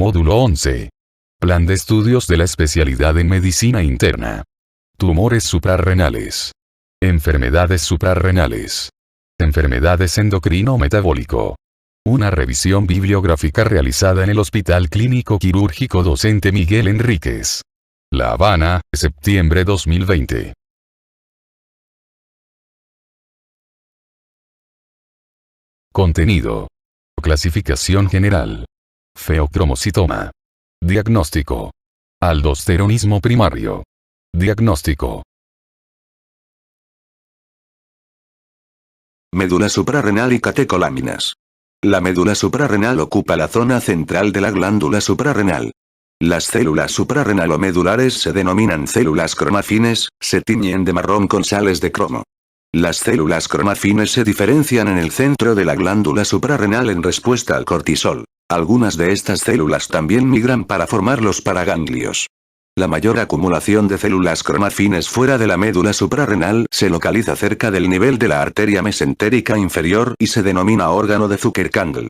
Módulo 11. Plan de estudios de la especialidad en medicina interna. Tumores suprarrenales. Enfermedades suprarrenales. Enfermedades endocrino-metabólico. Una revisión bibliográfica realizada en el Hospital Clínico Quirúrgico Docente Miguel Enríquez. La Habana, septiembre 2020. Contenido. Clasificación general. Feocromocitoma. Diagnóstico. Aldosteronismo primario. Diagnóstico. Médula suprarrenal y catecoláminas. La médula suprarrenal ocupa la zona central de la glándula suprarrenal. Las células suprarrenalomedulares se denominan células cromafines, se tiñen de marrón con sales de cromo. Las células cromafines se diferencian en el centro de la glándula suprarrenal en respuesta al cortisol. Algunas de estas células también migran para formar los paraganglios. La mayor acumulación de células cromafines fuera de la médula suprarrenal se localiza cerca del nivel de la arteria mesentérica inferior y se denomina órgano de Zuckerkandl.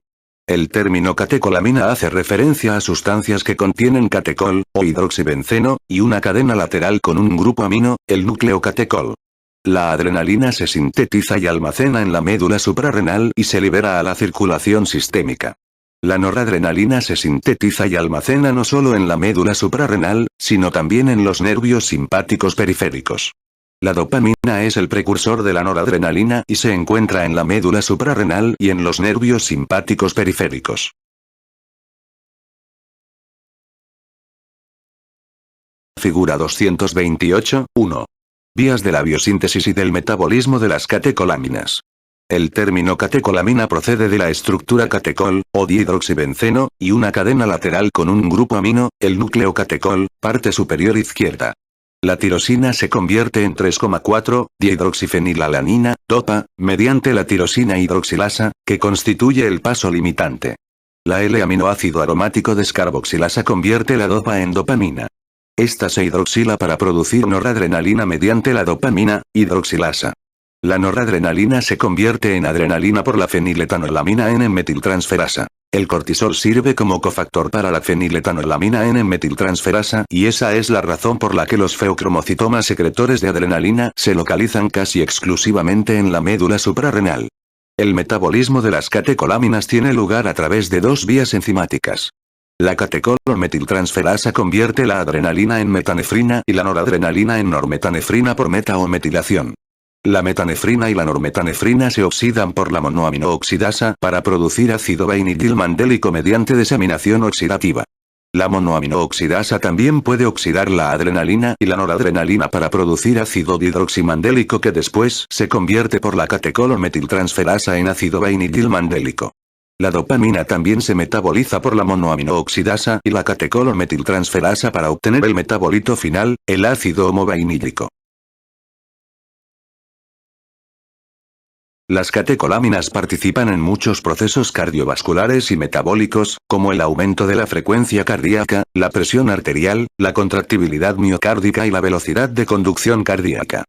El término catecolamina hace referencia a sustancias que contienen catecol, o hidroxibenceno, y una cadena lateral con un grupo amino, el nucleocatecol. La adrenalina se sintetiza y almacena en la médula suprarrenal y se libera a la circulación sistémica. La noradrenalina se sintetiza y almacena no solo en la médula suprarrenal, sino también en los nervios simpáticos periféricos. La dopamina es el precursor de la noradrenalina y se encuentra en la médula suprarrenal y en los nervios simpáticos periféricos. Figura 228, 1. Vías de la biosíntesis y del metabolismo de las catecoláminas. El término catecolamina procede de la estructura catecol, o dihidroxibenceno, y una cadena lateral con un grupo amino, el nucleocatecol, parte superior izquierda. La tirosina se convierte en 3,4-dihidroxifenilalanina, DOPA, mediante la tirosina hidroxilasa, que constituye el paso limitante. La L-aminoácido aromático descarboxilasa convierte la DOPA en dopamina. Esta se hidroxila para producir noradrenalina mediante la dopamina, hidroxilasa. La noradrenalina se convierte en adrenalina por la feniletanolamina N-metiltransferasa. El cortisol sirve como cofactor para la feniletanolamina N-metiltransferasa y esa es la razón por la que los feocromocitomas secretores de adrenalina se localizan casi exclusivamente en la médula suprarrenal. El metabolismo de las catecoláminas tiene lugar a través de dos vías enzimáticas. La catecolmetiltransferasa convierte la adrenalina en metanefrina y la noradrenalina en normetanefrina por meta o metilación. La metanefrina y la normetanefrina se oxidan por la monoaminooxidasa para producir ácido vainidilmandélico mediante desaminación oxidativa. La monoaminooxidasa también puede oxidar la adrenalina y la noradrenalina para producir ácido dihidroximandélico que después se convierte por la catecolmetiltransferasa en ácido vainidilmandélico. La dopamina también se metaboliza por la monoaminooxidasa y la catecolmetiltransferasa para obtener el metabolito final, el ácido homovainílico. Las catecoláminas participan en muchos procesos cardiovasculares y metabólicos, como el aumento de la frecuencia cardíaca, la presión arterial, la contractibilidad miocárdica y la velocidad de conducción cardíaca.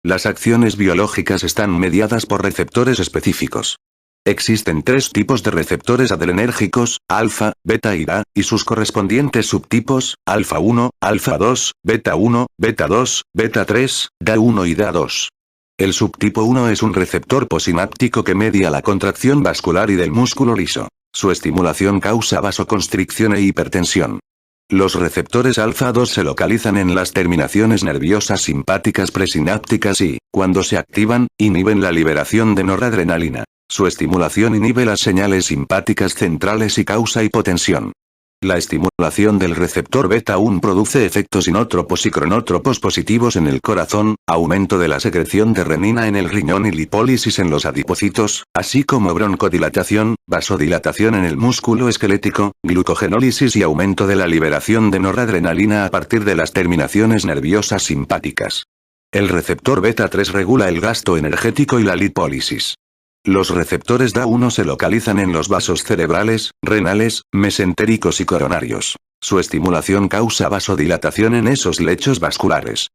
Las acciones biológicas están mediadas por receptores específicos. Existen tres tipos de receptores adrenérgicos, alfa, beta y DA, y sus correspondientes subtipos, alfa 1, alfa 2, beta 1, beta 2, beta 3, DA 1 y DA 2. El subtipo 1 es un receptor posináptico que media la contracción vascular y del músculo liso. Su estimulación causa vasoconstricción e hipertensión. Los receptores alfa 2 se localizan en las terminaciones nerviosas simpáticas presinápticas y, cuando se activan, inhiben la liberación de noradrenalina. Su estimulación inhibe las señales simpáticas centrales y causa hipotensión. La estimulación del receptor beta 1 produce efectos inótropos y cronótropos positivos en el corazón, aumento de la secreción de renina en el riñón y lipólisis en los adipocitos, así como broncodilatación, vasodilatación en el músculo esquelético, glucogenólisis y aumento de la liberación de noradrenalina a partir de las terminaciones nerviosas simpáticas. El receptor beta 3 regula el gasto energético y la lipólisis. Los receptores DA1 se localizan en los vasos cerebrales, renales, mesentéricos y coronarios. Su estimulación causa vasodilatación en esos lechos vasculares.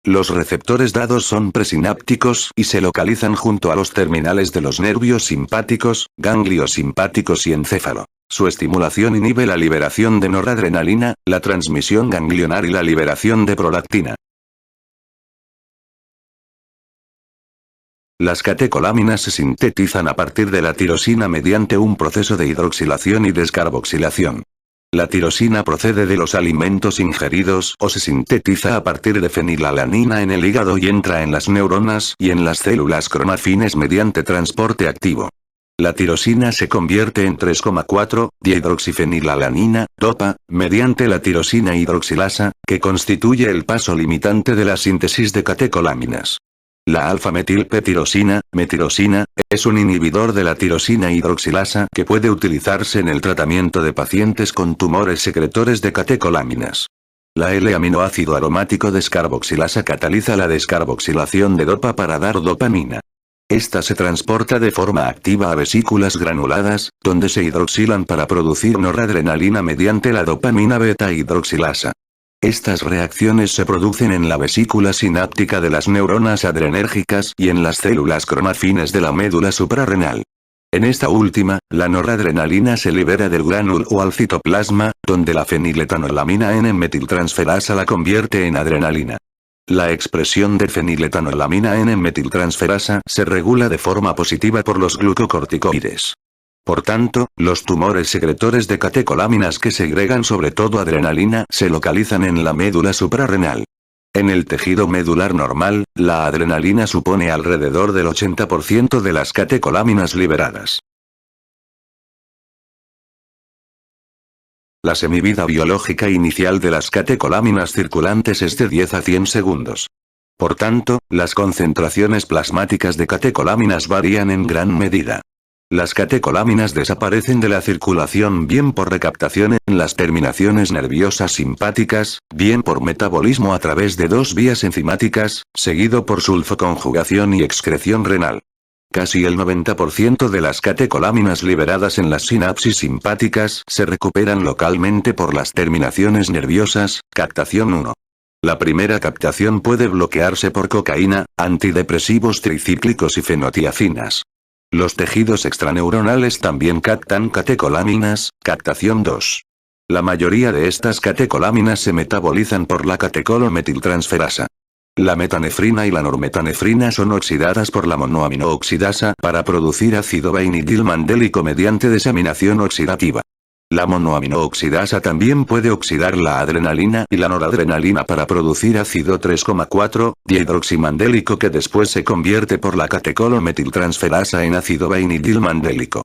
Los receptores DA2 son presinápticos y se localizan junto a los terminales de los nervios simpáticos, ganglios simpáticos y encéfalo. Su estimulación inhibe la liberación de noradrenalina, la transmisión ganglionar y la liberación de prolactina. Las catecolaminas se sintetizan a partir de la tirosina mediante un proceso de hidroxilación y descarboxilación. La tirosina procede de los alimentos ingeridos o se sintetiza a partir de fenilalanina en el hígado y entra en las neuronas y en las células cromaffines mediante transporte activo. La tirosina se convierte en 3,4-dihidroxifenilalanina, DOPA, mediante la tirosina hidroxilasa, que constituye el paso limitante de la síntesis de catecolaminas. La alfa-metilpetirosina, metirosina, es un inhibidor de la tirosina hidroxilasa que puede utilizarse en el tratamiento de pacientes con tumores secretores de catecolaminas. La L-aminoácido aromático descarboxilasa cataliza la descarboxilación de DOPA para dar dopamina. Esta se transporta de forma activa a vesículas granuladas, donde se hidroxilan para producir noradrenalina mediante la dopamina beta-hidroxilasa. Estas reacciones se producen en la vesícula sináptica de las neuronas adrenérgicas y en las células cromaffines de la médula suprarrenal. En esta última, la noradrenalina se libera del gránulo al citoplasma, donde la feniletanolamina N-metiltransferasa la convierte en adrenalina. La expresión de feniletanolamina N-metiltransferasa se regula de forma positiva por los glucocorticoides. Por tanto, los tumores secretores de catecolaminas que segregan sobre todo adrenalina se localizan en la médula suprarrenal. En el tejido medular normal, la adrenalina supone alrededor del 80% de las catecolaminas liberadas. La semivida biológica inicial de las catecolaminas circulantes es de 10 a 100 segundos. Por tanto, las concentraciones plasmáticas de catecolaminas varían en gran medida. Las catecolaminas desaparecen de la circulación bien por recaptación en las terminaciones nerviosas simpáticas, bien por metabolismo a través de dos vías enzimáticas, seguido por sulfoconjugación y excreción renal. Casi el 90% de las catecolaminas liberadas en las sinapsis simpáticas se recuperan localmente por las terminaciones nerviosas, captación 1. La primera captación puede bloquearse por cocaína, antidepresivos tricíclicos y fenotiacinas. Los tejidos extraneuronales también captan catecolaminas, captación 2. La mayoría de estas catecolaminas se metabolizan por la catecolometiltransferasa. La metanefrina y la normetanefrina son oxidadas por la monoaminooxidasa para producir ácido vainidilmandélico mediante desaminación oxidativa. La monoaminooxidasa también puede oxidar la adrenalina y la noradrenalina para producir ácido 3,4-dihidroximandélico que después se convierte por la catecolometiltransferasa en ácido vainidilmandélico.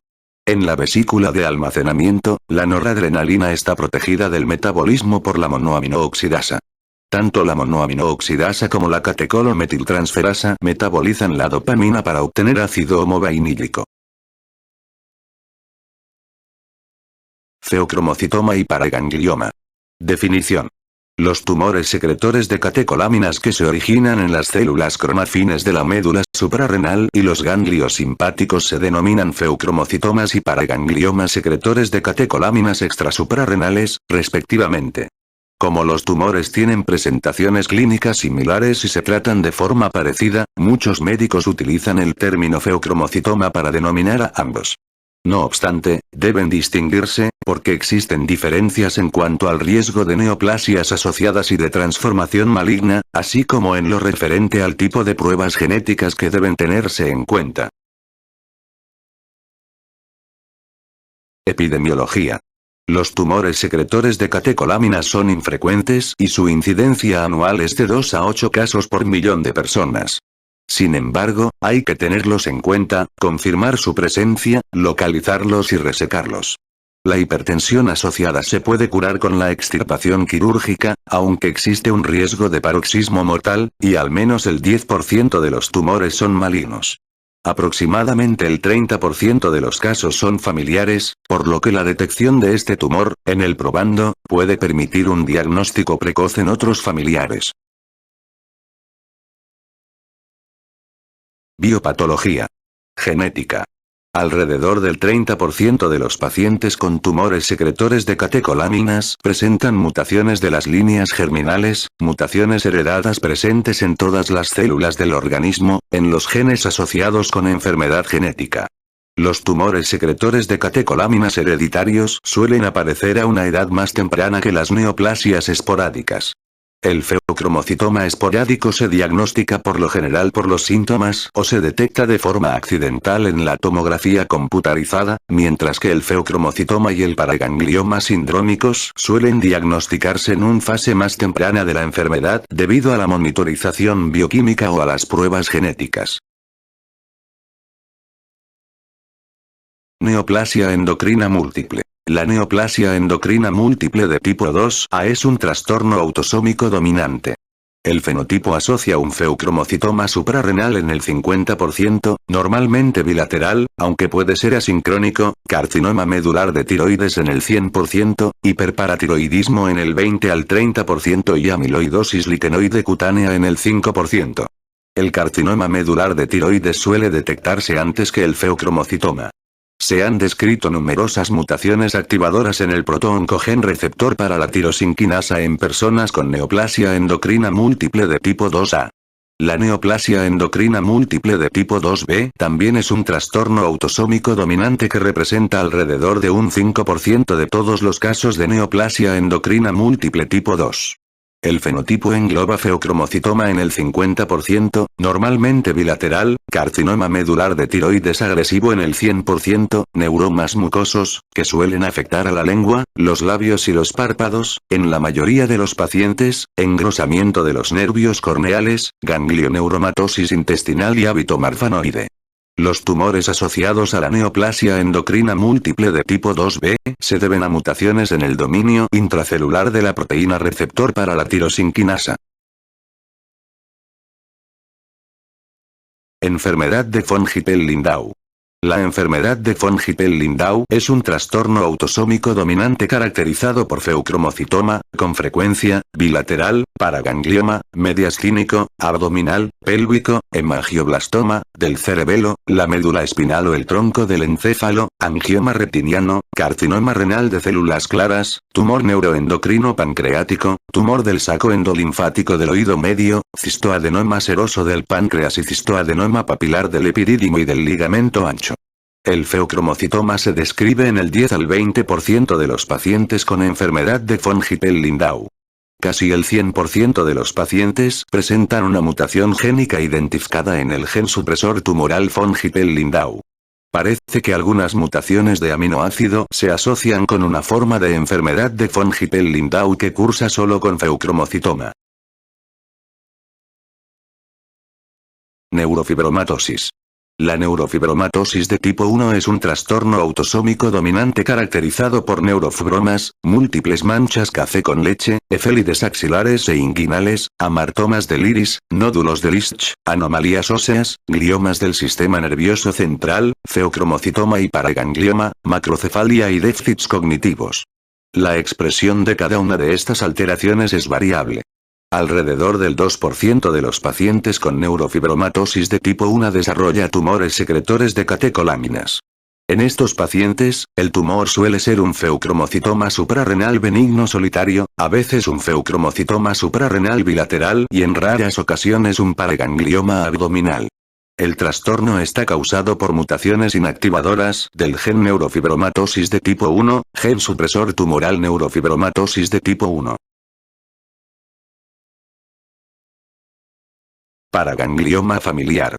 En la vesícula de almacenamiento, la noradrenalina está protegida del metabolismo por la monoaminooxidasa. Tanto la monoaminooxidasa como la catecolometiltransferasa metabolizan la dopamina para obtener ácido homovainílico. Feocromocitoma y paraganglioma. Definición. Los tumores secretores de catecolaminas que se originan en las células cromaffines de la médula suprarrenal y los ganglios simpáticos se denominan feocromocitomas y paragangliomas secretores de catecolaminas extrasuprarrenales, respectivamente. Como los tumores tienen presentaciones clínicas similares y se tratan de forma parecida, muchos médicos utilizan el término feocromocitoma para denominar a ambos. No obstante, deben distinguirse, porque existen diferencias en cuanto al riesgo de neoplasias asociadas y de transformación maligna, así como en lo referente al tipo de pruebas genéticas que deben tenerse en cuenta. Epidemiología. Los tumores secretores de catecolaminas son infrecuentes y su incidencia anual es de 2 a 8 casos por millón de personas. Sin embargo, hay que tenerlos en cuenta, confirmar su presencia, localizarlos y resecarlos. La hipertensión asociada se puede curar con la extirpación quirúrgica, aunque existe un riesgo de paroxismo mortal, y al menos el 10% de los tumores son malignos. Aproximadamente el 30% de los casos son familiares, por lo que la detección de este tumor, en el probando, puede permitir un diagnóstico precoz en otros familiares. Biopatología. Genética. Alrededor del 30% de los pacientes con tumores secretores de catecolaminas presentan mutaciones de las líneas germinales, mutaciones heredadas presentes en todas las células del organismo, en los genes asociados con enfermedad genética. Los tumores secretores de catecoláminas hereditarios suelen aparecer a una edad más temprana que las neoplasias esporádicas. El feocromocitoma esporádico se diagnostica por lo general por los síntomas o se detecta de forma accidental en la tomografía computarizada, mientras que el feocromocitoma y el paraganglioma sindrómicos suelen diagnosticarse en una fase más temprana de la enfermedad debido a la monitorización bioquímica o a las pruebas genéticas. Neoplasia endocrina múltiple. La neoplasia endocrina múltiple de tipo 2A es un trastorno autosómico dominante. El fenotipo asocia un feocromocitoma suprarrenal en el 50%, normalmente bilateral, aunque puede ser asincrónico, carcinoma medular de tiroides en el 100%, hiperparatiroidismo en el 20 al 30% y amiloidosis liquenoide cutánea en el 5%. El carcinoma medular de tiroides suele detectarse antes que el feocromocitoma. Se han descrito numerosas mutaciones activadoras en el protooncogen receptor para la tirosinquinasa en personas con neoplasia endocrina múltiple de tipo 2A. La neoplasia endocrina múltiple de tipo 2B también es un trastorno autosómico dominante que representa alrededor de un 5% de todos los casos de neoplasia endocrina múltiple tipo 2. El fenotipo engloba feocromocitoma en el 50%, normalmente bilateral, carcinoma medular de tiroides agresivo en el 100%, neuromas mucosos, que suelen afectar a la lengua, los labios y los párpados, en la mayoría de los pacientes, engrosamiento de los nervios corneales, ganglioneuromatosis intestinal y hábito marfanoide. Los tumores asociados a la neoplasia endocrina múltiple de tipo 2B, se deben a mutaciones en el dominio intracelular de la proteína receptor para la tirosinquinasa. Enfermedad de von Hippel-Lindau. La enfermedad de von Hippel-Lindau es un trastorno autosómico dominante caracterizado por feocromocitoma, con frecuencia, bilateral, paraganglioma, mediastínico, abdominal, pélvico, hemangioblastoma, del cerebelo, la médula espinal o el tronco del encéfalo, angioma reptiliano, carcinoma renal de células claras, tumor neuroendocrino pancreático, tumor del saco endolinfático del oído medio, cistoadenoma seroso del páncreas y cistoadenoma papilar del epidídimo y del ligamento ancho. El feocromocitoma se describe en el 10 al 20% de los pacientes con enfermedad de von Hippel-Lindau. Casi el 100% de los pacientes presentan una mutación génica identificada en el gen supresor tumoral von Hippel-Lindau. Parece que algunas mutaciones de aminoácido se asocian con una forma de enfermedad de von Hippel-Lindau que cursa solo con feocromocitoma. Neurofibromatosis. La neurofibromatosis de tipo 1 es un trastorno autosómico dominante caracterizado por neurofibromas, múltiples manchas café con leche, efélides axilares e inguinales, amartomas del iris, nódulos de Lisch, anomalías óseas, gliomas del sistema nervioso central, feocromocitoma y paraganglioma, macrocefalia y déficits cognitivos. La expresión de cada una de estas alteraciones es variable. Alrededor del 2% de los pacientes con neurofibromatosis de tipo 1 desarrolla tumores secretores de catecoláminas. En estos pacientes, el tumor suele ser un feocromocitoma suprarrenal benigno solitario, a veces un feocromocitoma suprarrenal bilateral y en raras ocasiones un paraganglioma abdominal. El trastorno está causado por mutaciones inactivadoras del gen neurofibromatosis de tipo 1, gen supresor tumoral neurofibromatosis de tipo 1. Paraganglioma familiar.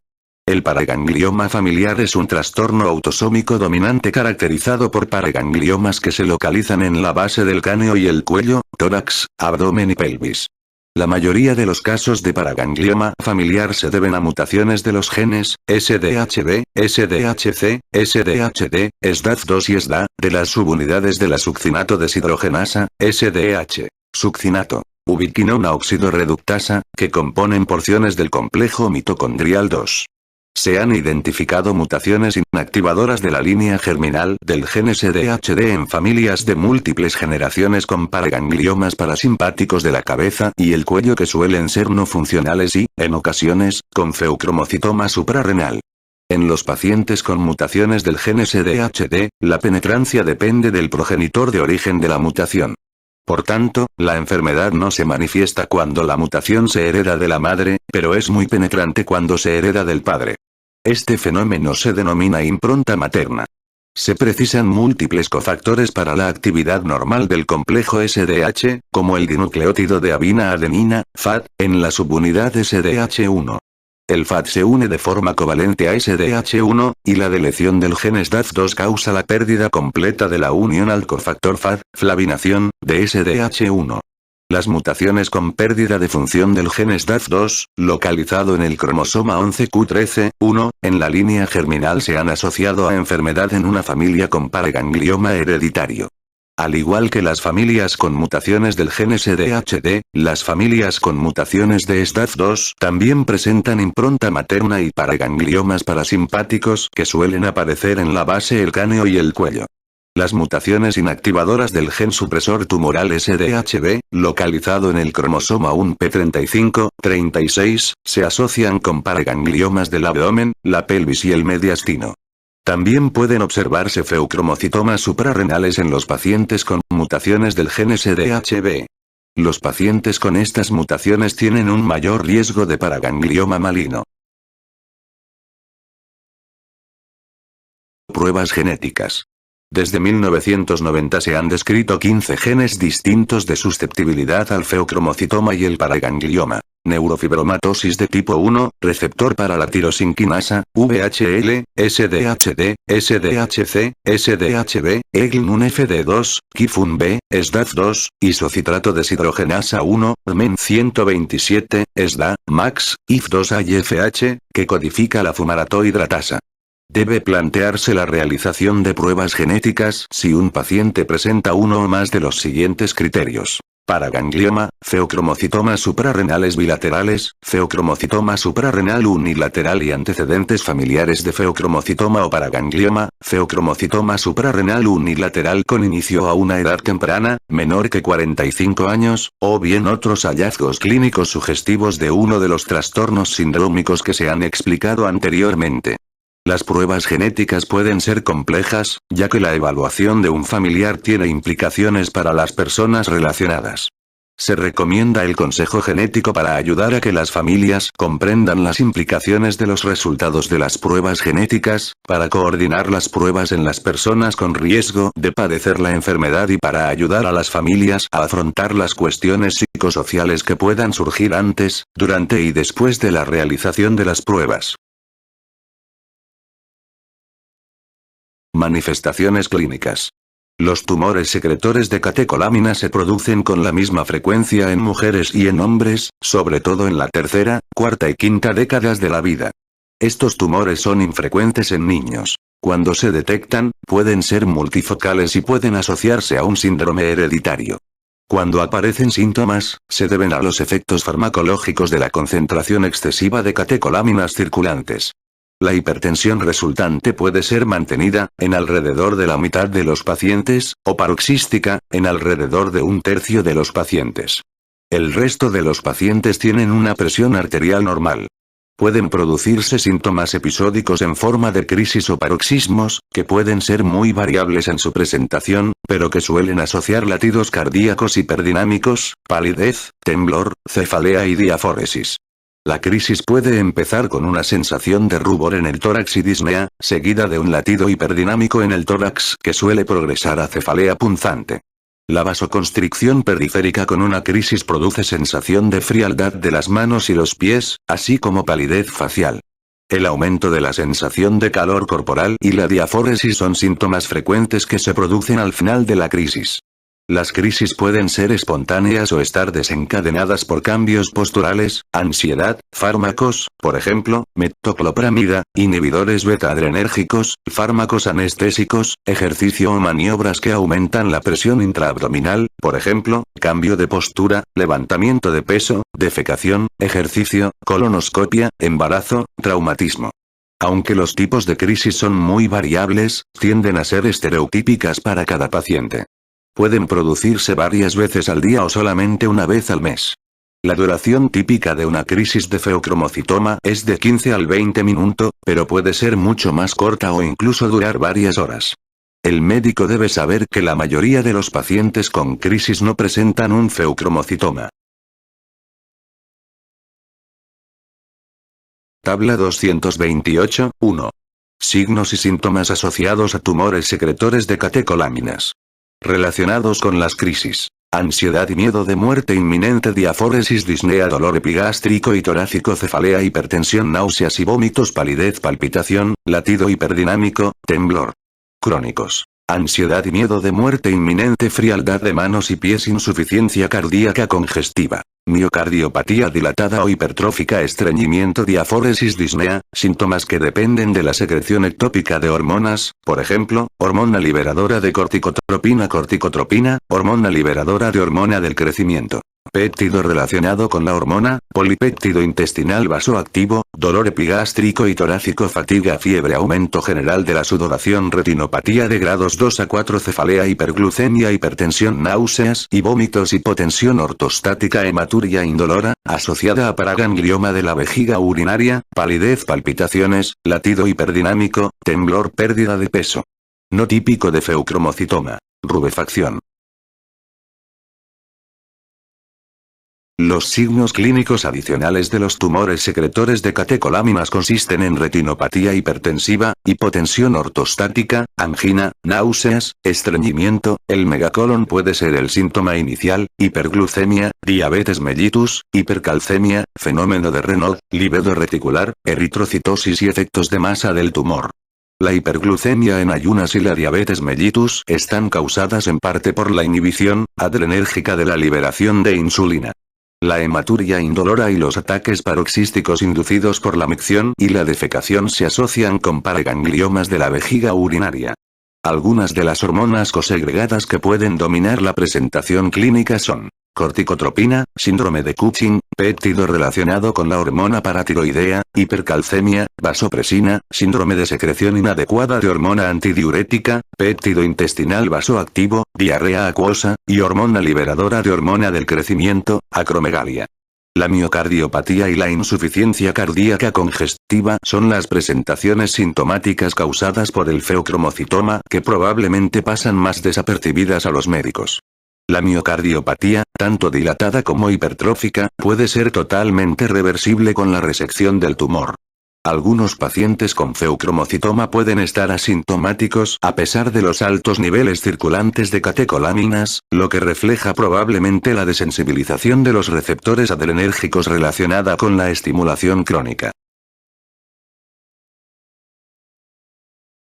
El paraganglioma familiar es un trastorno autosómico dominante caracterizado por paragangliomas que se localizan en la base del cráneo y el cuello, tórax, abdomen y pelvis. La mayoría de los casos de paraganglioma familiar se deben a mutaciones de los genes SDHB, SDHC, SDHD, SDAT2 y SDA, de las subunidades de la succinato deshidrogenasa, SDH, succinato, ubiquinona oxidorreductasa, que componen porciones del complejo mitocondrial 2. Se han identificado mutaciones inactivadoras de la línea germinal del gen SDHD en familias de múltiples generaciones con paragangliomas parasimpáticos de la cabeza y el cuello que suelen ser no funcionales y, en ocasiones, con feocromocitoma suprarrenal. En los pacientes con mutaciones del gen SDHD, la penetrancia depende del progenitor de origen de la mutación. Por tanto, la enfermedad no se manifiesta cuando la mutación se hereda de la madre, pero es muy penetrante cuando se hereda del padre. Este fenómeno se denomina impronta materna. Se precisan múltiples cofactores para la actividad normal del complejo SDH, como el dinucleótido de abina-adenina, FAD, en la subunidad SDH1. El FAD se une de forma covalente a SDH1, y la deleción del gen SDH2 causa la pérdida completa de la unión al cofactor FAD, flavinación, de SDH1. Las mutaciones con pérdida de función del gen SDH2, localizado en el cromosoma 11q13.1, en la línea germinal se han asociado a enfermedad en una familia con paraganglioma hereditario. Al igual que las familias con mutaciones del gen SDHD, las familias con mutaciones de SDH2 también presentan impronta materna y paragangliomas parasimpáticos que suelen aparecer en la base, el cráneo y el cuello. Las mutaciones inactivadoras del gen supresor tumoral SDHB, localizado en el cromosoma 1p35-36, se asocian con paragangliomas del abdomen, la pelvis y el mediastino. También pueden observarse feucromocitomas suprarrenales en los pacientes con mutaciones del gen SDHB. Los pacientes con estas mutaciones tienen un mayor riesgo de paraganglioma maligno. Pruebas genéticas. Desde 1990 se han descrito 15 genes distintos de susceptibilidad al feucromocitoma y el paraganglioma. Neurofibromatosis de tipo 1, receptor para la tirosinquinasa, VHL, SDHD, SDHC, SDHB, EGLN1FD2, KIF1B, SDAF2, isocitrato deshidrogenasa 1, MEN 127, SDA, MAX, IF2A-IFH, que codifica la fumaratohidratasa. Debe plantearse la realización de pruebas genéticas si un paciente presenta uno o más de los siguientes criterios. Paraganglioma, feucromocitomas suprarrenales bilaterales, feucromocitoma suprarrenal unilateral y antecedentes familiares de feucromocitoma o paraganglioma, feucromocitoma suprarrenal unilateral con inicio a una edad temprana, menor que 45 años, o bien otros hallazgos clínicos sugestivos de uno de los trastornos sindrómicos que se han explicado anteriormente. Las pruebas genéticas pueden ser complejas, ya que la evaluación de un familiar tiene implicaciones para las personas relacionadas. Se recomienda el consejo genético para ayudar a que las familias comprendan las implicaciones de los resultados de las pruebas genéticas, para coordinar las pruebas en las personas con riesgo de padecer la enfermedad y para ayudar a las familias a afrontar las cuestiones psicosociales que puedan surgir antes, durante y después de la realización de las pruebas. Manifestaciones clínicas. Los tumores secretores de catecolamina se producen con la misma frecuencia en mujeres y en hombres, sobre todo en la tercera, cuarta y quinta décadas de la vida. Estos tumores son infrecuentes en niños. Cuando se detectan, pueden ser multifocales y pueden asociarse a un síndrome hereditario. Cuando aparecen síntomas, se deben a los efectos farmacológicos de la concentración excesiva de catecolaminas circulantes. La hipertensión resultante puede ser mantenida, en alrededor de la mitad de los pacientes, o paroxística, en alrededor de un tercio de los pacientes. El resto de los pacientes tienen una presión arterial normal. Pueden producirse síntomas episódicos en forma de crisis o paroxismos, que pueden ser muy variables en su presentación, pero que suelen asociar latidos cardíacos hiperdinámicos, palidez, temblor, cefalea y diaforesis. La crisis puede empezar con una sensación de rubor en el tórax y disnea, seguida de un latido hiperdinámico en el tórax que suele progresar a cefalea punzante. La vasoconstricción periférica con una crisis produce sensación de frialdad de las manos y los pies, así como palidez facial. El aumento de la sensación de calor corporal y la diaforesis son síntomas frecuentes que se producen al final de la crisis. Las crisis pueden ser espontáneas o estar desencadenadas por cambios posturales, ansiedad, fármacos, por ejemplo, metoclopramida, inhibidores beta-adrenérgicos, fármacos anestésicos, ejercicio o maniobras que aumentan la presión intraabdominal, por ejemplo, cambio de postura, levantamiento de peso, defecación, ejercicio, colonoscopia, embarazo, traumatismo. Aunque los tipos de crisis son muy variables, tienden a ser estereotípicas para cada paciente. Pueden producirse varias veces al día o solamente una vez al mes. La duración típica de una crisis de feucromocitoma es de 15 al 20 minutos, pero puede ser mucho más corta o incluso durar varias horas. El médico debe saber que la mayoría de los pacientes con crisis no presentan un feucromocitoma. Tabla 228, 1. Signos y síntomas asociados a tumores secretores de catecolaminas. Relacionados con las crisis. Ansiedad y miedo de muerte inminente, diaforesis, disnea, dolor epigástrico y torácico, cefalea, hipertensión, náuseas y vómitos, palidez, palpitación, latido hiperdinámico, temblor. Crónicos. Ansiedad y miedo de muerte inminente, frialdad de manos y pies, insuficiencia cardíaca congestiva. Miocardiopatía dilatada o hipertrófica, estreñimiento, diaforesis, disnea, síntomas que dependen de la secreción ectópica de hormonas, por ejemplo, hormona liberadora de corticotropina, hormona liberadora de hormona del crecimiento. Péptido relacionado con la hormona, polipéptido intestinal vasoactivo, dolor epigástrico y torácico, fatiga, fiebre, aumento general de la sudoración, retinopatía de grados 2 a 4, cefalea, hiperglucemia, hipertensión, náuseas y vómitos, hipotensión ortostática, hematuria indolora, asociada a paraganglioma de la vejiga urinaria, palidez, palpitaciones, latido hiperdinámico, temblor, pérdida de peso. No típico de feucromocitoma. Rubefacción. Los signos clínicos adicionales de los tumores secretores de catecolaminas consisten en retinopatía hipertensiva, hipotensión ortostática, angina, náuseas, estreñimiento, el megacolon puede ser el síntoma inicial, hiperglucemia, diabetes mellitus, hipercalcemia, fenómeno de Raynaud, libido reticular, eritrocitosis y efectos de masa del tumor. La hiperglucemia en ayunas y la diabetes mellitus están causadas en parte por la inhibición adrenérgica de la liberación de insulina. La hematuria indolora y los ataques paroxísticos inducidos por la micción y la defecación se asocian con paragangliomas de la vejiga urinaria. Algunas de las hormonas cosegregadas que pueden dominar la presentación clínica son corticotropina, síndrome de Cushing, péptido relacionado con la hormona paratiroidea, hipercalcemia, vasopresina, síndrome de secreción inadecuada de hormona antidiurética, péptido intestinal vasoactivo, diarrea acuosa, y hormona liberadora de hormona del crecimiento, acromegalia. La miocardiopatía y la insuficiencia cardíaca congestiva son las presentaciones sintomáticas causadas por el feucromocitoma que probablemente pasan más desapercibidas a los médicos. La miocardiopatía, tanto dilatada como hipertrófica, puede ser totalmente reversible con la resección del tumor. Algunos pacientes con feucromocitoma pueden estar asintomáticos a pesar de los altos niveles circulantes de catecolaminas, lo que refleja probablemente la desensibilización de los receptores adrenérgicos relacionada con la estimulación crónica.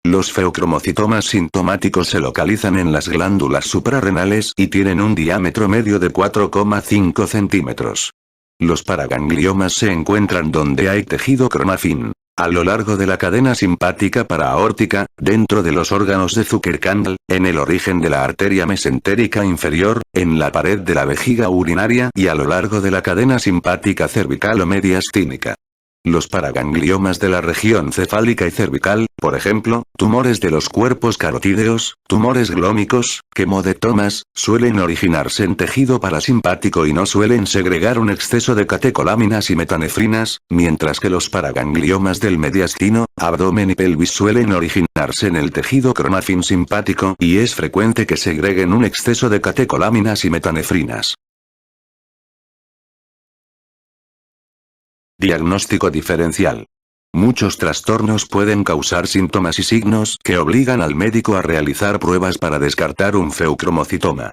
Los feucromocitomas sintomáticos se localizan en las glándulas suprarrenales y tienen un diámetro medio de 4,5 centímetros. Los paragangliomas se encuentran donde hay tejido cronafín. A lo largo de la cadena simpática paraaórtica, dentro de los órganos de Zuckerkandl, en el origen de la arteria mesentérica inferior, en la pared de la vejiga urinaria y a lo largo de la cadena simpática cervical o mediastínica. Los paragangliomas de la región cefálica y cervical, por ejemplo, tumores de los cuerpos carotídeos, tumores glómicos, quemodetomas, suelen originarse en tejido parasimpático y no suelen segregar un exceso de catecolaminas y metanefrinas, mientras que los paragangliomas del mediastino, abdomen y pelvis suelen originarse en el tejido cronafín simpático y es frecuente que segreguen un exceso de catecolaminas y metanefrinas. Diagnóstico diferencial. Muchos trastornos pueden causar síntomas y signos que obligan al médico a realizar pruebas para descartar un feucromocitoma.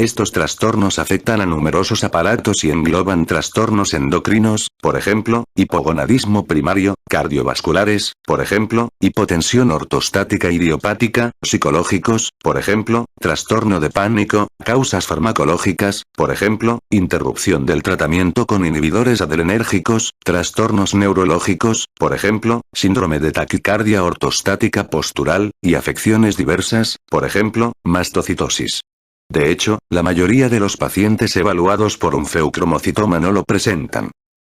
Estos trastornos afectan a numerosos aparatos y engloban trastornos endocrinos, por ejemplo, hipogonadismo primario, cardiovasculares, por ejemplo, hipotensión ortostática idiopática, psicológicos, por ejemplo, trastorno de pánico, causas farmacológicas, por ejemplo, interrupción del tratamiento con inhibidores adrenérgicos, trastornos neurológicos, por ejemplo, síndrome de taquicardia ortostática postural, y afecciones diversas, por ejemplo, mastocitosis. De hecho, la mayoría de los pacientes evaluados por un feucromocitoma no lo presentan.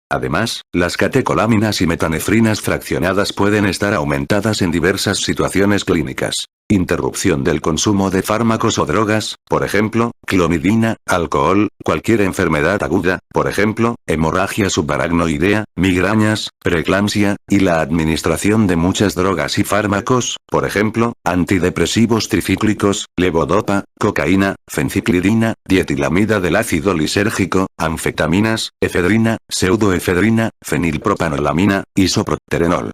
Además, las catecolaminas y metanefrinas fraccionadas pueden estar aumentadas en diversas situaciones clínicas. Interrupción del consumo de fármacos o drogas, por ejemplo, clomidina, alcohol, cualquier enfermedad aguda, por ejemplo, hemorragia subaracnoidea, migrañas, preeclampsia, y la administración de muchas drogas y fármacos, por ejemplo, antidepresivos tricíclicos, levodopa, cocaína, fenciclidina, dietilamida del ácido lisérgico, anfetaminas, efedrina, pseudoefedrina, fenilpropanolamina, isoproterenol.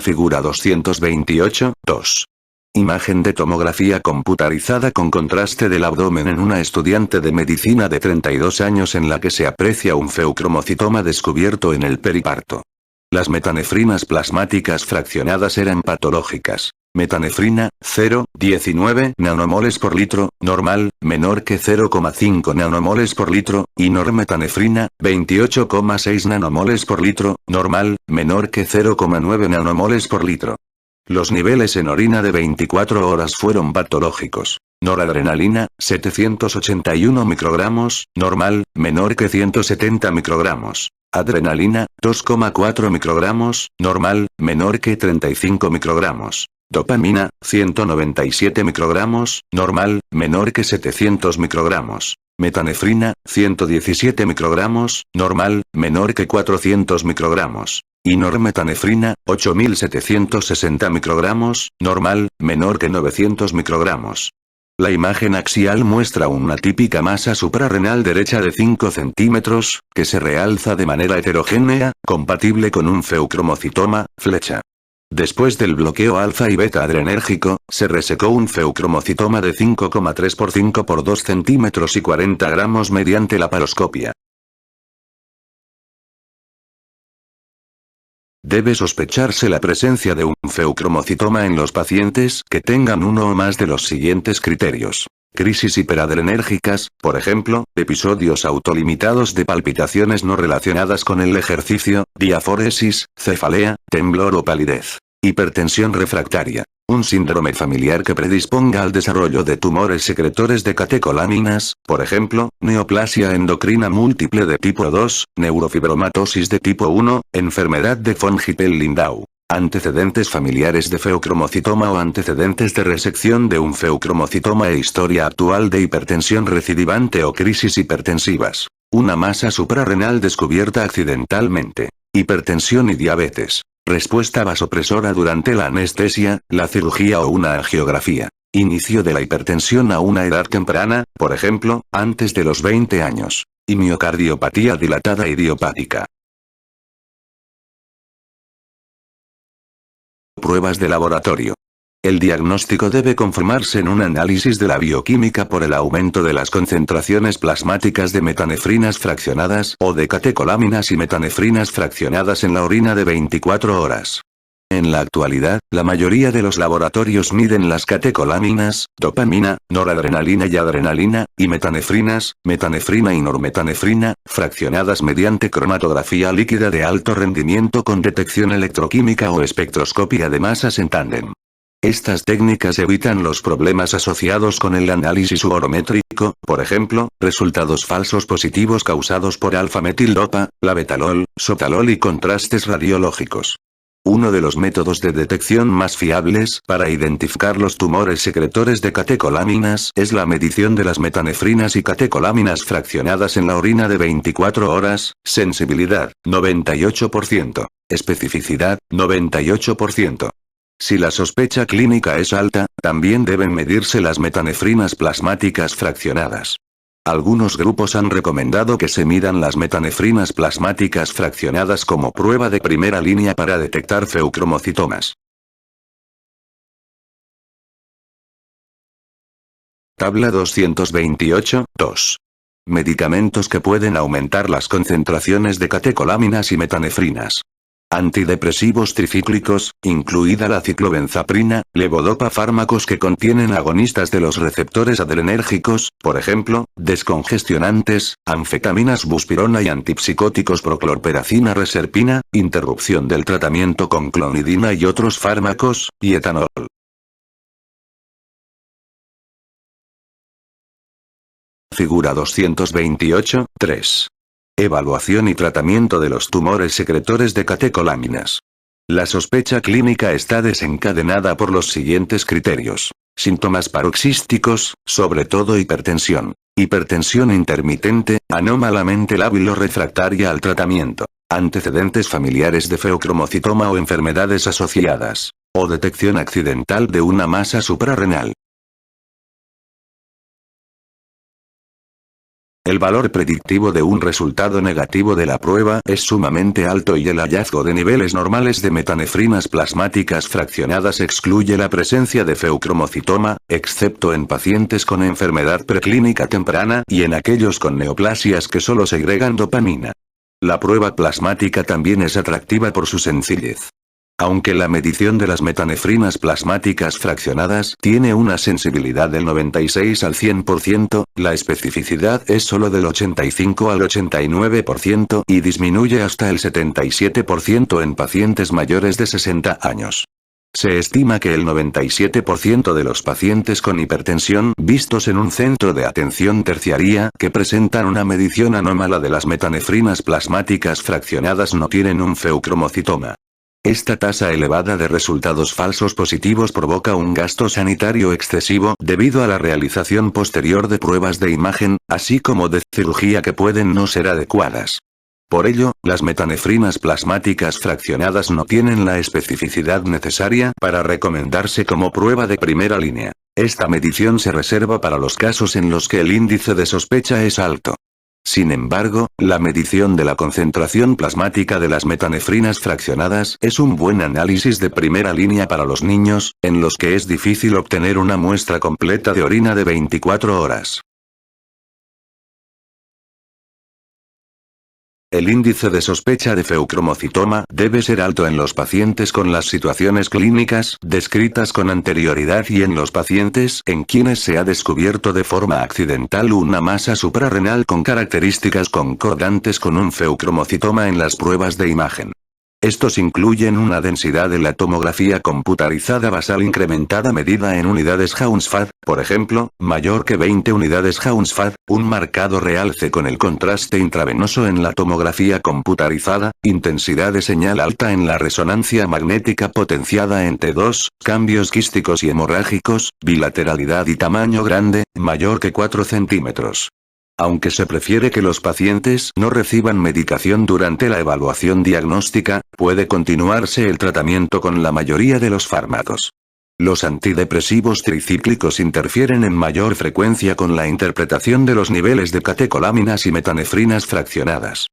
Figura 228, 2. Imagen de tomografía computarizada con contraste del abdomen en una estudiante de medicina de 32 años en la que se aprecia un feucromocitoma descubierto en el periparto. Las metanefrinas plasmáticas fraccionadas eran patológicas. Metanefrina, 0,19 nanomoles por litro, normal, menor que 0,5 nanomoles por litro, y normetanefrina, 28,6 nanomoles por litro, normal, menor que 0,9 nanomoles por litro. Los niveles en orina de 24 horas fueron patológicos. Noradrenalina, 781 microgramos, normal, menor que 170 microgramos. Adrenalina, 2,4 microgramos, normal, menor que 35 microgramos. Dopamina, 197 microgramos, normal, menor que 700 microgramos. Metanefrina, 117 microgramos, normal, menor que 400 microgramos. Y normetanefrina, 8760 microgramos, normal, menor que 900 microgramos. La imagen axial muestra una típica masa suprarrenal derecha de 5 centímetros, que se realza de manera heterogénea, compatible con un feucromocitoma, flecha. Después del bloqueo alfa y beta adrenérgico, se resecó un feucromocitoma de 5,3 por 5 por 2 centímetros y 40 gramos mediante laparoscopia. Debe sospecharse la presencia de un feucromocitoma en los pacientes que tengan uno o más de los siguientes criterios. Crisis hiperadrenérgicas, por ejemplo, episodios autolimitados de palpitaciones no relacionadas con el ejercicio, diaforesis, cefalea, temblor o palidez. Hipertensión refractaria. Un síndrome familiar que predisponga al desarrollo de tumores secretores de catecolaminas, por ejemplo, neoplasia endocrina múltiple de tipo 2, neurofibromatosis de tipo 1, enfermedad de von Hippel-Lindau. Antecedentes familiares de feucromocitoma o antecedentes de resección de un feucromocitoma e historia actual de hipertensión recidivante o crisis hipertensivas. Una masa suprarrenal descubierta accidentalmente. Hipertensión y diabetes. Respuesta vasopresora durante la anestesia, la cirugía o una angiografía. Inicio de la hipertensión a una edad temprana, por ejemplo, antes de los 20 años. Y miocardiopatía dilatada idiopática. Pruebas de laboratorio. El diagnóstico debe conformarse en un análisis de la bioquímica por el aumento de las concentraciones plasmáticas de metanefrinas fraccionadas o de catecolaminas y metanefrinas fraccionadas en la orina de 24 horas. En la actualidad, la mayoría de los laboratorios miden las catecolaminas, dopamina, noradrenalina y adrenalina, y metanefrinas, metanefrina y normetanefrina, fraccionadas mediante cromatografía líquida de alto rendimiento con detección electroquímica o espectroscopia de masas en tándem. Estas técnicas evitan los problemas asociados con el análisis urolométrico, por ejemplo, resultados falsos positivos causados por alfa-metildopa, labetalol, sotalol y contrastes radiológicos. Uno de los métodos de detección más fiables para identificar los tumores secretores de catecolaminas es la medición de las metanefrinas y catecolaminas fraccionadas en la orina de 24 horas, sensibilidad, 98%, especificidad, 98%. Si la sospecha clínica es alta, también deben medirse las metanefrinas plasmáticas fraccionadas. Algunos grupos han recomendado que se midan las metanefrinas plasmáticas fraccionadas como prueba de primera línea para detectar feucromocitomas. Tabla 228, 2. Medicamentos que pueden aumentar las concentraciones de catecolaminas y metanefrinas. Antidepresivos tricíclicos, incluida la ciclobenzaprina, levodopa. Fármacos que contienen agonistas de los receptores adrenérgicos, por ejemplo, descongestionantes, anfetaminas buspirona y antipsicóticos proclorperacina reserpina, interrupción del tratamiento con clonidina y otros fármacos, y etanol. Figura 228, 3. Evaluación y tratamiento de los tumores secretores de catecolaminas. La sospecha clínica está desencadenada por los siguientes criterios. Síntomas paroxísticos, sobre todo hipertensión. Hipertensión intermitente, anómalamente lábil o refractaria al tratamiento. Antecedentes familiares de feocromocitoma o enfermedades asociadas. O detección accidental de una masa suprarrenal. El valor predictivo de un resultado negativo de la prueba es sumamente alto y el hallazgo de niveles normales de metanefrinas plasmáticas fraccionadas excluye la presencia de feocromocitoma, excepto en pacientes con enfermedad preclínica temprana y en aquellos con neoplasias que solo segregan dopamina. La prueba plasmática también es atractiva por su sencillez. Aunque la medición de las metanefrinas plasmáticas fraccionadas tiene una sensibilidad del 96 al 100%, la especificidad es solo del 85 al 89% y disminuye hasta el 77% en pacientes mayores de 60 años. Se estima que el 97% de los pacientes con hipertensión vistos en un centro de atención terciaria que presentan una medición anómala de las metanefrinas plasmáticas fraccionadas no tienen un feocromocitoma. Esta tasa elevada de resultados falsos positivos provoca un gasto sanitario excesivo debido a la realización posterior de pruebas de imagen, así como de cirugía que pueden no ser adecuadas. Por ello, las metanefrinas plasmáticas fraccionadas no tienen la especificidad necesaria para recomendarse como prueba de primera línea. Esta medición se reserva para los casos en los que el índice de sospecha es alto. Sin embargo, la medición de la concentración plasmática de las metanefrinas fraccionadas es un buen análisis de primera línea para los niños, en los que es difícil obtener una muestra completa de orina de 24 horas. El índice de sospecha de feocromocitoma debe ser alto en los pacientes con las situaciones clínicas descritas con anterioridad y en los pacientes en quienes se ha descubierto de forma accidental una masa suprarrenal con características concordantes con un feocromocitoma en las pruebas de imagen. Estos incluyen una densidad de la tomografía computarizada basal incrementada medida en unidades Hounsfield, por ejemplo, mayor que 20 unidades Hounsfield, un marcado realce con el contraste intravenoso en la tomografía computarizada, intensidad de señal alta en la resonancia magnética potenciada en T2, cambios quísticos y hemorrágicos, bilateralidad y tamaño grande, mayor que 4 centímetros. Aunque se prefiere que los pacientes no reciban medicación durante la evaluación diagnóstica, puede continuarse el tratamiento con la mayoría de los fármacos. Los antidepresivos tricíclicos interfieren en mayor frecuencia con la interpretación de los niveles de catecolaminas y metanefrinas fraccionadas.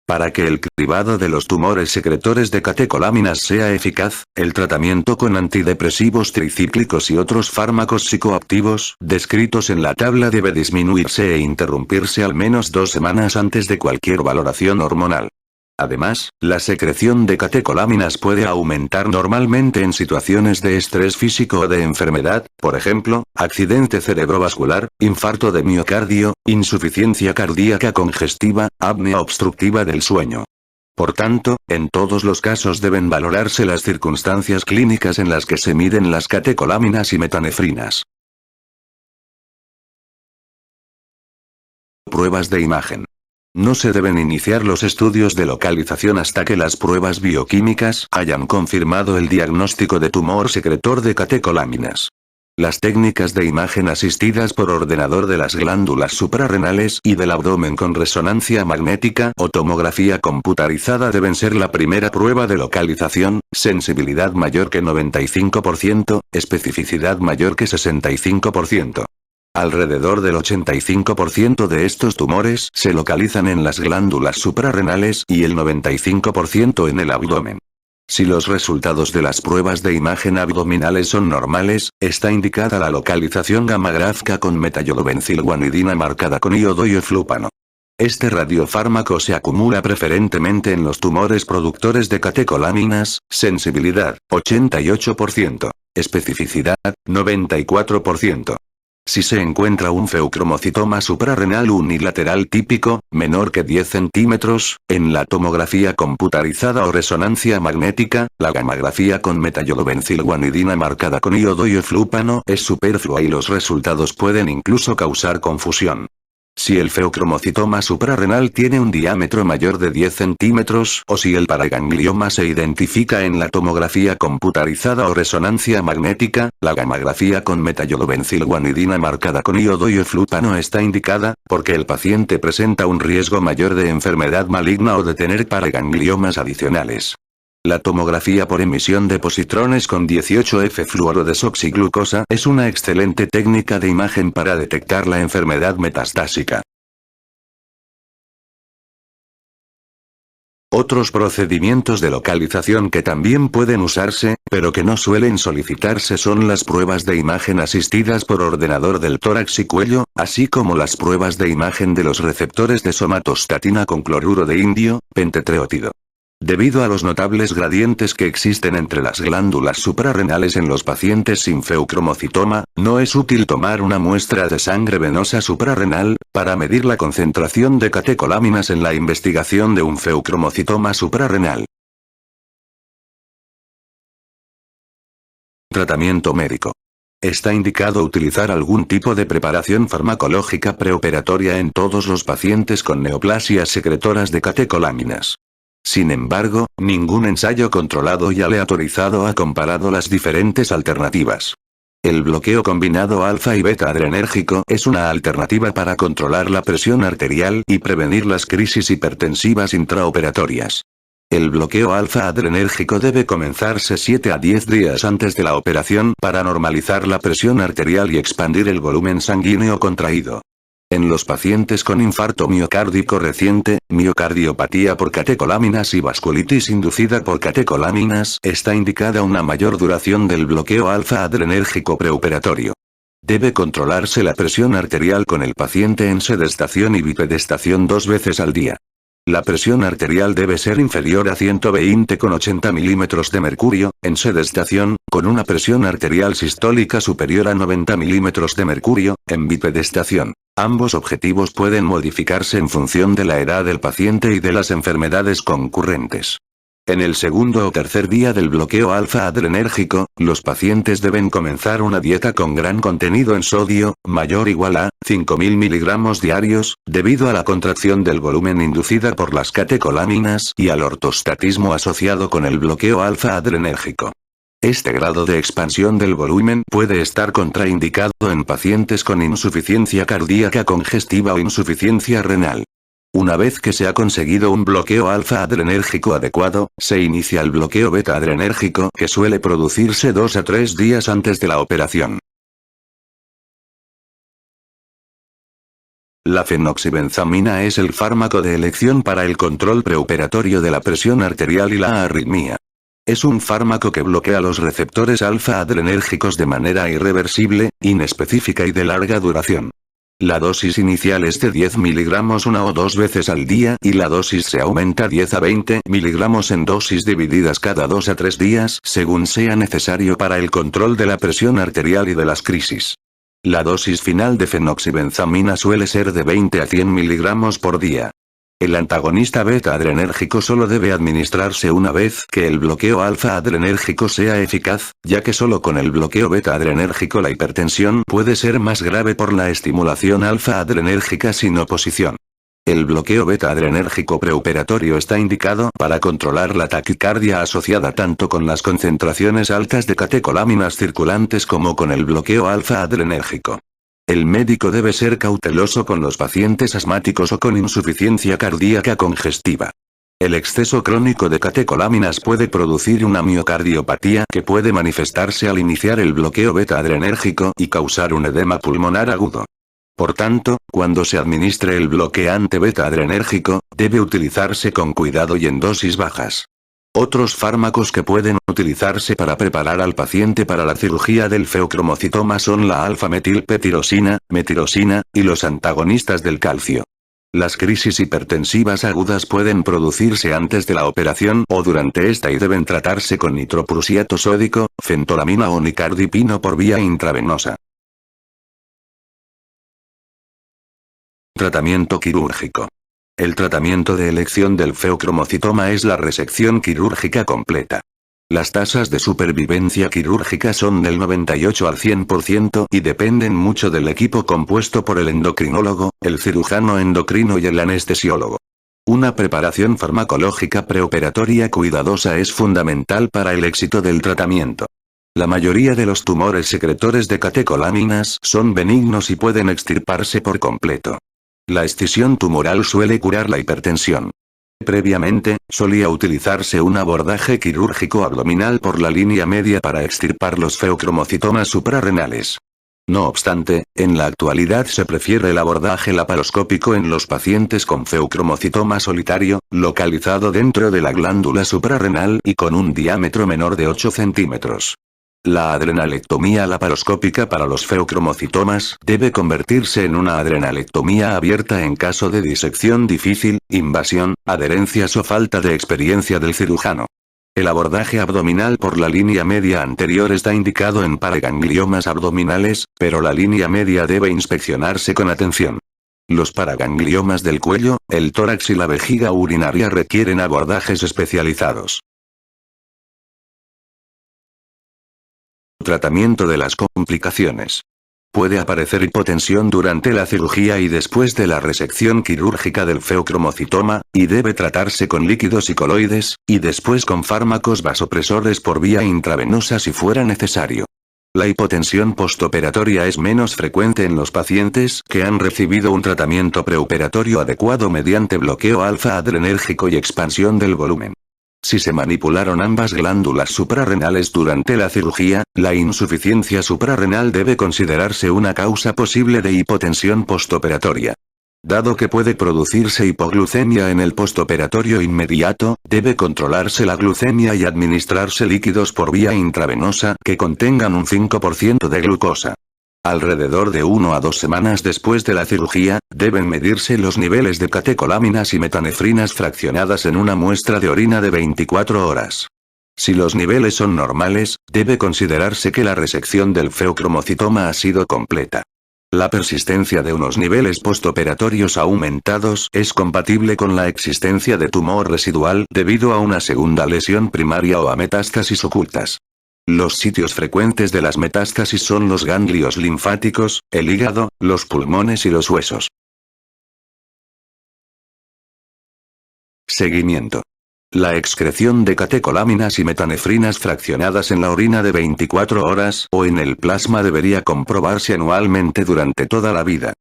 Para que el cribado de los tumores secretores de catecolaminas sea eficaz, el tratamiento con antidepresivos tricíclicos y otros fármacos psicoactivos descritos en la tabla debe disminuirse e interrumpirse al menos 2 semanas antes de cualquier valoración hormonal. Además, la secreción de catecolaminas puede aumentar normalmente en situaciones de estrés físico o de enfermedad, por ejemplo, accidente cerebrovascular, infarto de miocardio, insuficiencia cardíaca congestiva, apnea obstructiva del sueño. Por tanto, en todos los casos deben valorarse las circunstancias clínicas en las que se miden las catecolaminas y metanefrinas. Pruebas de imagen. No se deben iniciar los estudios de localización hasta que las pruebas bioquímicas hayan confirmado el diagnóstico de tumor secretor de catecolaminas. Las técnicas de imagen asistidas por ordenador de las glándulas suprarrenales y del abdomen con resonancia magnética o tomografía computarizada deben ser la primera prueba de localización, sensibilidad mayor que 95%, especificidad mayor que 65%. Alrededor del 85% de estos tumores se localizan en las glándulas suprarrenales y el 95% en el abdomen. Si los resultados de las pruebas de imagen abdominales son normales, está indicada la localización gamma-gráfica con metayodobencilguanidina marcada con iodo y flúpano. Este radiofármaco se acumula preferentemente en los tumores productores de catecolaminas, sensibilidad, 88%, especificidad, 94%. Si se encuentra un feocromocitoma suprarrenal unilateral típico, menor que 10 centímetros, en la tomografía computarizada o resonancia magnética, la gammagrafía con metayodobencilguanidina marcada con iodo y flúpano es superflua y los resultados pueden incluso causar confusión. Si el feocromocitoma suprarrenal tiene un diámetro mayor de 10 centímetros o si el paraganglioma se identifica en la tomografía computarizada o resonancia magnética, la gammagrafía con metallodobencilguanidina marcada con iodo y flúpano está indicada, porque el paciente presenta un riesgo mayor de enfermedad maligna o de tener paragangliomas adicionales. La tomografía por emisión de positrones con 18F-fluorodesoxiglucosa es una excelente técnica de imagen para detectar la enfermedad metastásica. Otros procedimientos de localización que también pueden usarse, pero que no suelen solicitarse son las pruebas de imagen asistidas por ordenador del tórax y cuello, así como las pruebas de imagen de los receptores de somatostatina con cloruro de indio, pentetreótido. Debido a los notables gradientes que existen entre las glándulas suprarrenales en los pacientes sin feocromocitoma, no es útil tomar una muestra de sangre venosa suprarrenal, para medir la concentración de catecolaminas en la investigación de un feocromocitoma suprarrenal. Tratamiento médico. Está indicado utilizar algún tipo de preparación farmacológica preoperatoria en todos los pacientes con neoplasias secretoras de catecolaminas. Sin embargo, ningún ensayo controlado y aleatorizado ha comparado las diferentes alternativas. El bloqueo combinado alfa y beta adrenérgico es una alternativa para controlar la presión arterial y prevenir las crisis hipertensivas intraoperatorias. El bloqueo alfa adrenérgico debe comenzarse 7 a 10 días antes de la operación para normalizar la presión arterial y expandir el volumen sanguíneo contraído. En los pacientes con infarto miocárdico reciente, miocardiopatía por catecolaminas y vasculitis inducida por catecolaminas, está indicada una mayor duración del bloqueo alfa adrenérgico preoperatorio. Debe controlarse la presión arterial con el paciente en sedestación y bipedestación 2 veces al día. La presión arterial debe ser inferior a 120/80 milímetros de mercurio, en sedestación, con una presión arterial sistólica superior a 90 milímetros de mercurio, en bipedestación. Ambos objetivos pueden modificarse en función de la edad del paciente y de las enfermedades concurrentes. En el segundo o tercer día del bloqueo alfa adrenérgico, los pacientes deben comenzar una dieta con gran contenido en sodio, mayor o igual a 5.000 miligramos diarios, debido a la contracción del volumen inducida por las catecolaminas y al ortostatismo asociado con el bloqueo alfa adrenérgico. Este grado de expansión del volumen puede estar contraindicado en pacientes con insuficiencia cardíaca congestiva o insuficiencia renal. Una vez que se ha conseguido un bloqueo alfa adrenérgico adecuado, se inicia el bloqueo beta adrenérgico que suele producirse 2 a 3 días antes de la operación. La fenoxibenzamina es el fármaco de elección para el control preoperatorio de la presión arterial y la arritmia. Es un fármaco que bloquea los receptores alfa adrenérgicos de manera irreversible, inespecífica y de larga duración. La dosis inicial es de 10 miligramos 1 o 2 veces al día y la dosis se aumenta 10 a 20 miligramos en dosis divididas cada 2 a 3 días según sea necesario para el control de la presión arterial y de las crisis. La dosis final de fenoxibenzamina suele ser de 20 a 100 miligramos por día. El antagonista beta adrenérgico solo debe administrarse una vez que el bloqueo alfa adrenérgico sea eficaz, ya que solo con el bloqueo beta adrenérgico la hipertensión puede ser más grave por la estimulación alfa adrenérgica sin oposición. El bloqueo beta adrenérgico preoperatorio está indicado para controlar la taquicardia asociada tanto con las concentraciones altas de catecolaminas circulantes como con el bloqueo alfa adrenérgico. El médico debe ser cauteloso con los pacientes asmáticos o con insuficiencia cardíaca congestiva. El exceso crónico de catecolaminas puede producir una miocardiopatía que puede manifestarse al iniciar el bloqueo beta adrenérgico y causar un edema pulmonar agudo. Por tanto, cuando se administre el bloqueante beta adrenérgico, debe utilizarse con cuidado y en dosis bajas. Otros fármacos que pueden utilizarse para preparar al paciente para la cirugía del feocromocitoma son la alfa-metilpetirosina, metirosina, y los antagonistas del calcio. Las crisis hipertensivas agudas pueden producirse antes de la operación o durante esta y deben tratarse con nitroprusiato sódico, fentolamina o nicardipino por vía intravenosa. Tratamiento quirúrgico. El tratamiento de elección del feocromocitoma es la resección quirúrgica completa. Las tasas de supervivencia quirúrgica son del 98 al 100% y dependen mucho del equipo compuesto por el endocrinólogo, el cirujano endocrino y el anestesiólogo. Una preparación farmacológica preoperatoria cuidadosa es fundamental para el éxito del tratamiento. La mayoría de los tumores secretores de catecolaminas son benignos y pueden extirparse por completo. La escisión tumoral suele curar la hipertensión. Previamente, solía utilizarse un abordaje quirúrgico abdominal por la línea media para extirpar los feocromocitomas suprarrenales. No obstante, en la actualidad se prefiere el abordaje laparoscópico en los pacientes con feocromocitoma solitario, localizado dentro de la glándula suprarrenal y con un diámetro menor de 8 centímetros. La adrenalectomía laparoscópica para los feocromocitomas debe convertirse en una adrenalectomía abierta en caso de disección difícil, invasión, adherencias o falta de experiencia del cirujano. El abordaje abdominal por la línea media anterior está indicado en paragangliomas abdominales, pero la línea media debe inspeccionarse con atención. Los paragangliomas del cuello, el tórax y la vejiga urinaria requieren abordajes especializados. Tratamiento de las complicaciones. Puede aparecer hipotensión durante la cirugía y después de la resección quirúrgica del feocromocitoma, y debe tratarse con líquidos y coloides, y después con fármacos vasopresores por vía intravenosa si fuera necesario. La hipotensión postoperatoria es menos frecuente en los pacientes que han recibido un tratamiento preoperatorio adecuado mediante bloqueo alfa-adrenérgico y expansión del volumen. Si se manipularon ambas glándulas suprarrenales durante la cirugía, la insuficiencia suprarrenal debe considerarse una causa posible de hipotensión postoperatoria. Dado que puede producirse hipoglucemia en el postoperatorio inmediato, debe controlarse la glucemia y administrarse líquidos por vía intravenosa que contengan un 5% de glucosa. Alrededor de 1 a 2 semanas después de la cirugía, deben medirse los niveles de catecolaminas y metanefrinas fraccionadas en una muestra de orina de 24 horas. Si los niveles son normales, debe considerarse que la resección del feocromocitoma ha sido completa. La persistencia de unos niveles postoperatorios aumentados es compatible con la existencia de tumor residual debido a una segunda lesión primaria o a metástasis ocultas. Los sitios frecuentes de las metástasis son los ganglios linfáticos, el hígado, los pulmones y los huesos. Seguimiento. La excreción de catecolaminas y metanefrinas fraccionadas en la orina de 24 horas o en el plasma debería comprobarse anualmente durante toda la vida.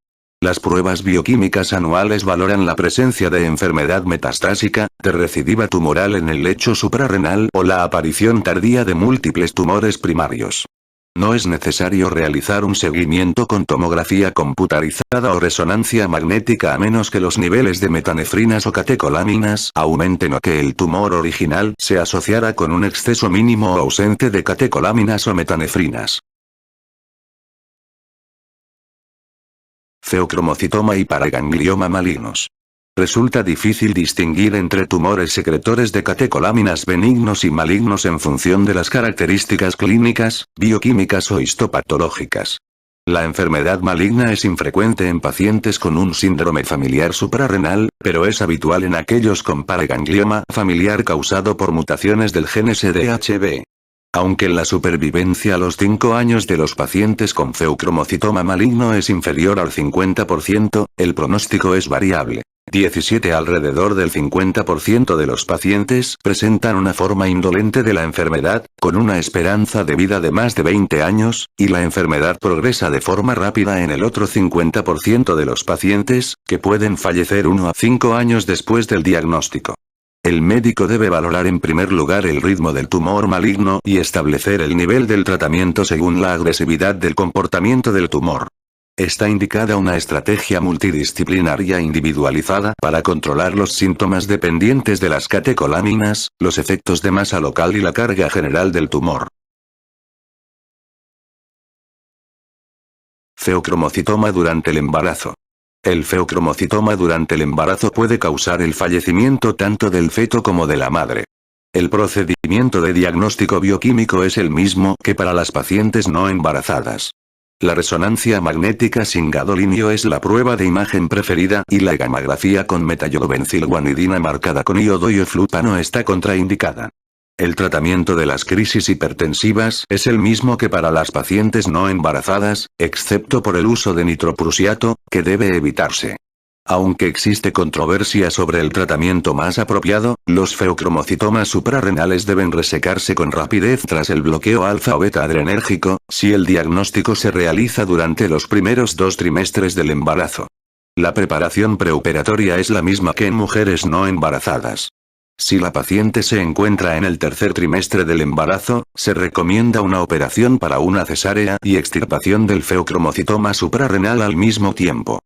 Las pruebas bioquímicas anuales valoran la presencia de enfermedad metastásica, de recidiva tumoral en el lecho suprarrenal o la aparición tardía de múltiples tumores primarios. No es necesario realizar un seguimiento con tomografía computarizada o resonancia magnética a menos que los niveles de metanefrinas o catecolaminas aumenten o que el tumor original se asociara con un exceso mínimo o ausente de catecolaminas o metanefrinas. Feocromocitoma y paraganglioma malignos. Resulta difícil distinguir entre tumores secretores de catecolaminas benignos y malignos en función de las características clínicas, bioquímicas o histopatológicas. La enfermedad maligna es infrecuente en pacientes con un síndrome familiar suprarrenal, pero es habitual en aquellos con paraganglioma familiar causado por mutaciones del gen SDHB. Aunque la supervivencia a los 5 años de los pacientes con feocromocitoma maligno es inferior al 50%, el pronóstico es variable. 17 alrededor del 50% de los pacientes presentan una forma indolente de la enfermedad, con una esperanza de vida de más de 20 años, y la enfermedad progresa de forma rápida en el otro 50% de los pacientes, que pueden fallecer 1 a 5 años después del diagnóstico. El médico debe valorar en primer lugar el ritmo del tumor maligno y establecer el nivel del tratamiento según la agresividad del comportamiento del tumor. Está indicada una estrategia multidisciplinaria individualizada para controlar los síntomas dependientes de las catecolaminas, los efectos de masa local y la carga general del tumor. Feocromocitoma durante el embarazo. El feocromocitoma durante el embarazo puede causar el fallecimiento tanto del feto como de la madre. El procedimiento de diagnóstico bioquímico es el mismo que para las pacientes no embarazadas. La resonancia magnética sin gadolinio es la prueba de imagen preferida y la gammagrafía con metaiodobencilguanidina marcada con iodo y flúpano está contraindicada. El tratamiento de las crisis hipertensivas es el mismo que para las pacientes no embarazadas, excepto por el uso de nitroprusiato, que debe evitarse. Aunque existe controversia sobre el tratamiento más apropiado, los feocromocitomas suprarrenales deben resecarse con rapidez tras el bloqueo alfa o beta adrenérgico, si el diagnóstico se realiza durante los primeros 2 trimestres del embarazo. La preparación preoperatoria es la misma que en mujeres no embarazadas. Si la paciente se encuentra en el tercer trimestre del embarazo, se recomienda una operación para una cesárea y extirpación del feocromocitoma suprarrenal al mismo tiempo.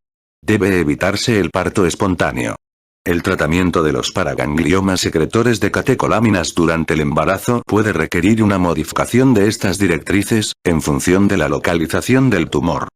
Debe evitarse el parto espontáneo. El tratamiento de los paragangliomas secretores de catecolaminas durante el embarazo puede requerir una modificación de estas directrices, en función de la localización del tumor.